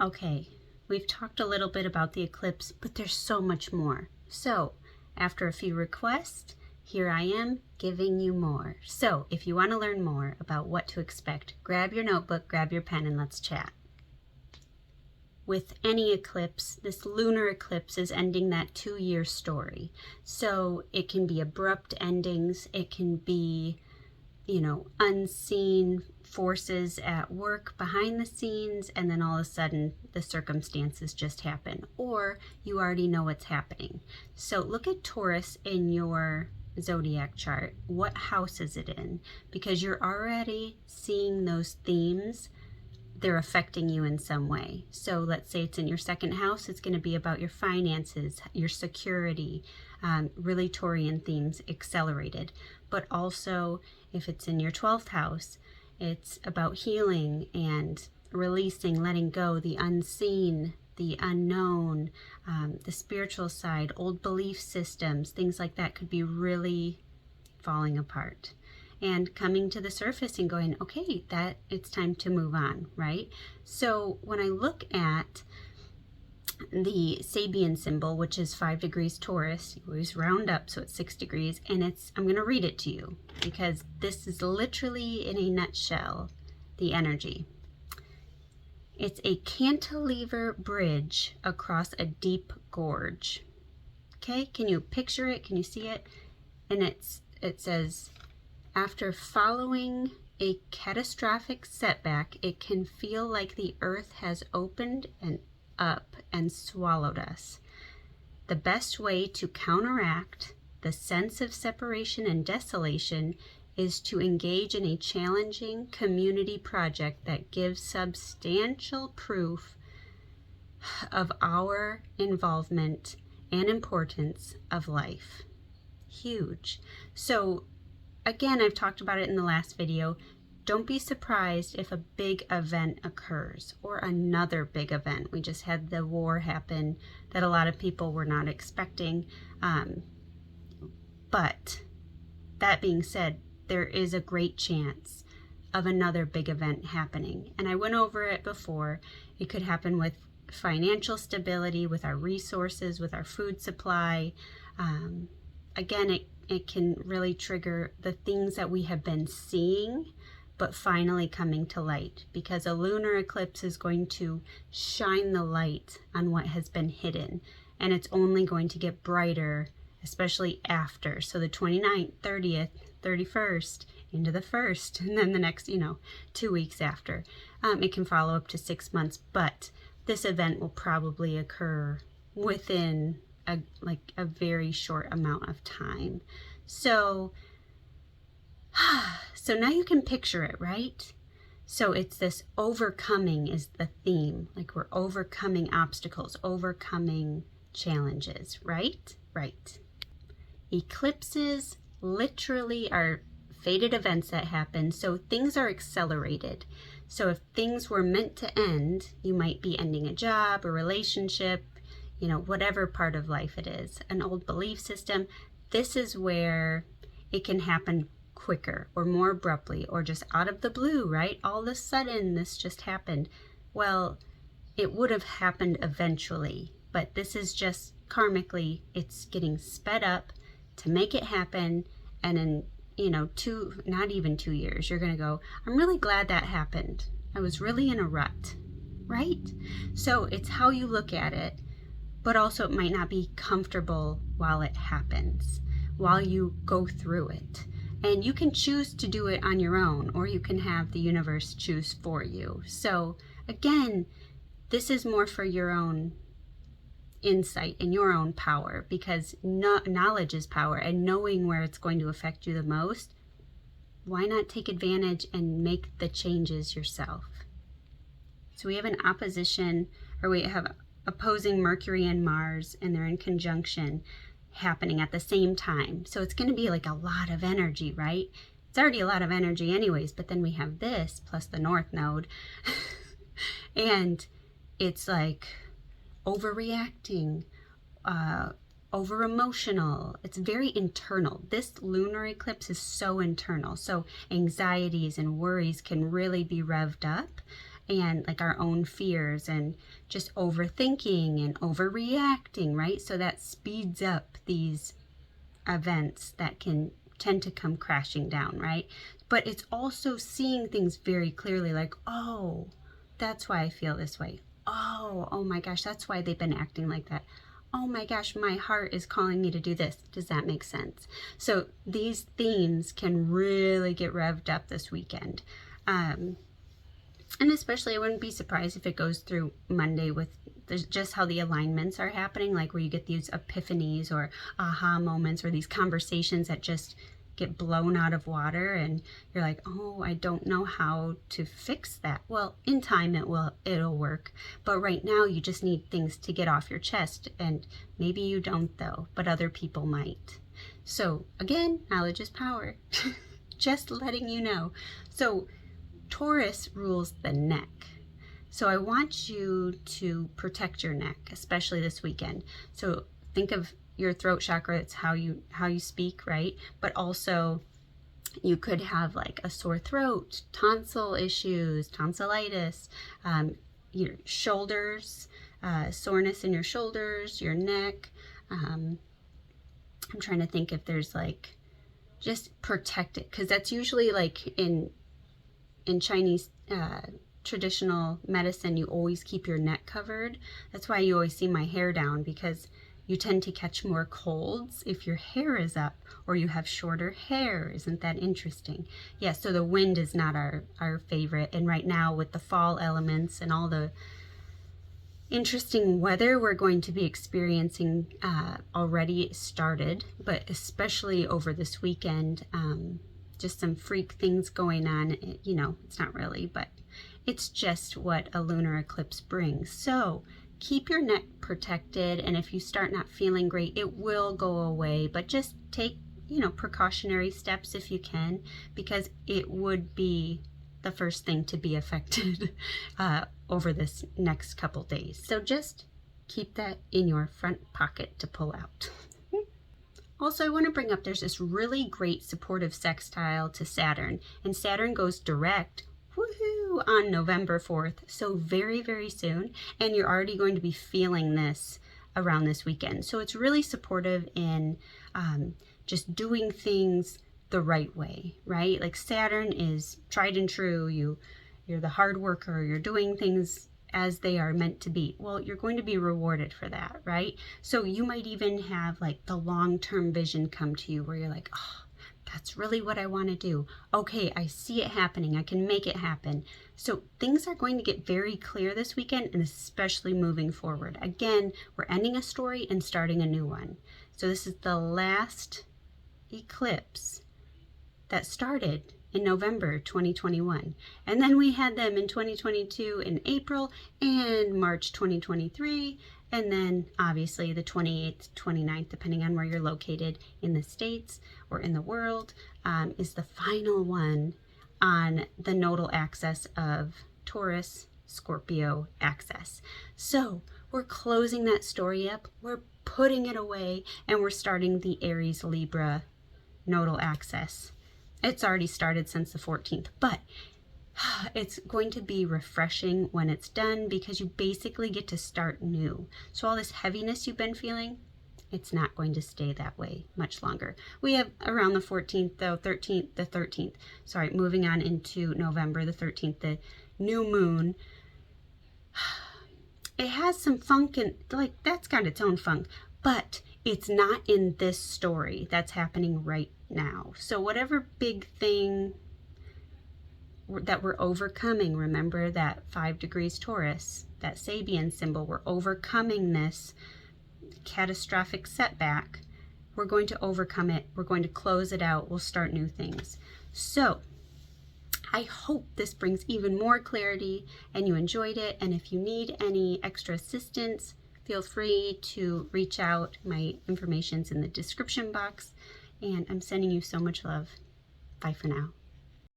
Okay, we've talked a little bit about the eclipse, but there's so much more. So, after a few requests, here I am giving you more. So, if you want to learn more about what to expect, grab your notebook, grab your pen, and let's chat. With any eclipse, this lunar eclipse is ending that 2-year story. So, it can be abrupt endings, it can be unseen forces at work behind the scenes, and then all of a sudden the circumstances just happen, or you already know what's happening. So look at Taurus in your zodiac chart. What house is it in? Because you're already seeing those themes. They're affecting you in some way. So let's say it's in your second house, it's going to be about your finances, your security, really Taurian themes accelerated. But also, if it's in your 12th house, it's about healing and releasing, letting go, the unseen, the unknown, the spiritual side, old belief systems, things like that could be really falling apart and coming to the surface and going, okay, that it's time to move on, right? So when I look at the Sabian symbol, which is 5 degrees Taurus, you always round up, so it's 6 degrees, and I'm going to read it to you because this is literally, in a nutshell, the energy. It's a cantilever bridge across a deep gorge. Okay, can you picture it? Can you see it? And it says, after following a catastrophic setback, it can feel like the earth has opened and up and swallowed us. The best way to counteract the sense of separation and desolation is to engage in a challenging community project that gives substantial proof of our involvement and importance of life. Huge. So again, I've talked about it in the last video. Don't be surprised if a big event occurs or another big event. We just had the war happen that a lot of people were not expecting. But that being said, there is a great chance of another big event happening. And I went over it before. It could happen with financial stability, with our resources, with our food supply. Again, it can really trigger the things that we have been seeing but finally coming to light, because a lunar eclipse is going to shine the light on what has been hidden, and it's only going to get brighter, especially after. So the 29th, 30th, 31st, into the 1st, and then the next, 2 weeks after. It can follow up to 6 months, but this event will probably occur within a very short amount of time. So now you can picture it, right? So it's this overcoming is the theme. Like we're overcoming obstacles, overcoming challenges, right? Right. Eclipses literally are fated events that happen. So things are accelerated. So if things were meant to end, you might be ending a job, a relationship, whatever part of life it is, an old belief system. This is where it can happen quicker or more abruptly or just out of the blue, right? All of a sudden this just happened. Well, it would have happened eventually, but this is just karmically, it's getting sped up to make it happen. And in, not even 2 years, you're going to go, I'm really glad that happened. I was really in a rut, right? So it's how you look at it, but also it might not be comfortable while it happens, while you go through it. And you can choose to do it on your own, or you can have the universe choose for you. So again, this is more for your own insight and your own power, because knowledge is power, and knowing where it's going to affect you the most, why not take advantage and make the changes yourself? So we have an opposition, or we have opposing Mercury and Mars, and they're in conjunction happening at the same time. So it's going to be like a lot of energy, right? It's already a lot of energy anyways, but then we have this plus the North Node and it's like overreacting, over emotional. It's very internal. This lunar eclipse is so internal. So anxieties and worries can really be revved up, and like our own fears and just overthinking and overreacting, right? So that speeds up these events that can tend to come crashing down, right? But it's also seeing things very clearly, like, oh, that's why I feel this way. Oh my gosh, that's why they've been acting like that. Oh my gosh, my heart is calling me to do this. Does that make sense? So these themes can really get revved up this weekend. And especially, I wouldn't be surprised if it goes through Monday with just how the alignments are happening, like where you get these epiphanies or aha moments or these conversations that just get blown out of water and you're like, oh, I don't know how to fix that. Well, in time it'll work, but right now you just need things to get off your chest, and maybe you don't though, but other people might. So again, knowledge is power. Just letting you know. So Taurus rules the neck. So I want you to protect your neck, especially this weekend. So think of your throat chakra. It's how you speak, right? But also you could have like a sore throat, tonsil issues, tonsillitis, your shoulders, soreness in your shoulders, your neck. I'm trying to think if there's like, just protect it, because that's usually like in Chinese traditional medicine, you always keep your neck covered. That's why you always see my hair down, because you tend to catch more colds if your hair is up or you have shorter hair. Isn't that interesting? Yeah, so the wind is not our favorite. And right now with the fall elements and all the interesting weather we're going to be experiencing already started, but especially over this weekend, just some freak things going on. You know, it's not really, but it's just what a lunar eclipse brings. So keep your neck protected, and if you start not feeling great, it will go away, but just take, precautionary steps if you can, because it would be the first thing to be affected over this next couple days. So just keep that in your front pocket to pull out. Also, I want to bring up, there's this really great supportive sextile to Saturn, and Saturn goes direct, woohoo, on November 4th. So very, very soon, and you're already going to be feeling this around this weekend. So it's really supportive in just doing things the right way, right? Like Saturn is tried and true. You're the hard worker. You're doing things as they are meant to be. Well, you're going to be rewarded for that, right? So you might even have like the long-term vision come to you where you're like, oh, that's really what I want to do. Okay, I see it happening. I can make it happen. So things are going to get very clear this weekend, and especially moving forward. Again, we're ending a story and starting a new one. So this is the last eclipse that started in November 2021, and then we had them in 2022 in April and March 2023, and then obviously the 28th, 29th, depending on where you're located in the States or in the world, is the final one on the nodal axis of Taurus Scorpio axis. So we're closing that story up, we're putting it away, and we're starting the Aries Libra nodal axis. It's already started since the 14th, but it's going to be refreshing when it's done, because you basically get to start new. So all this heaviness you've been feeling, it's not going to stay that way much longer. We have around the 14th, though, the 13th, sorry, moving on into November the 13th, the new moon. It has some funk, and like that's got its own funk, but it's not in this story that's happening right now. So whatever big thing that we're overcoming, remember that 5 degrees Taurus, that Sabian symbol, we're overcoming this catastrophic setback. We're going to overcome it. We're going to close it out. We'll start new things. So I hope this brings even more clarity and you enjoyed it. And if you need any extra assistance, feel free to reach out. My information's in the description box. And I'm sending you so much love. Bye for now.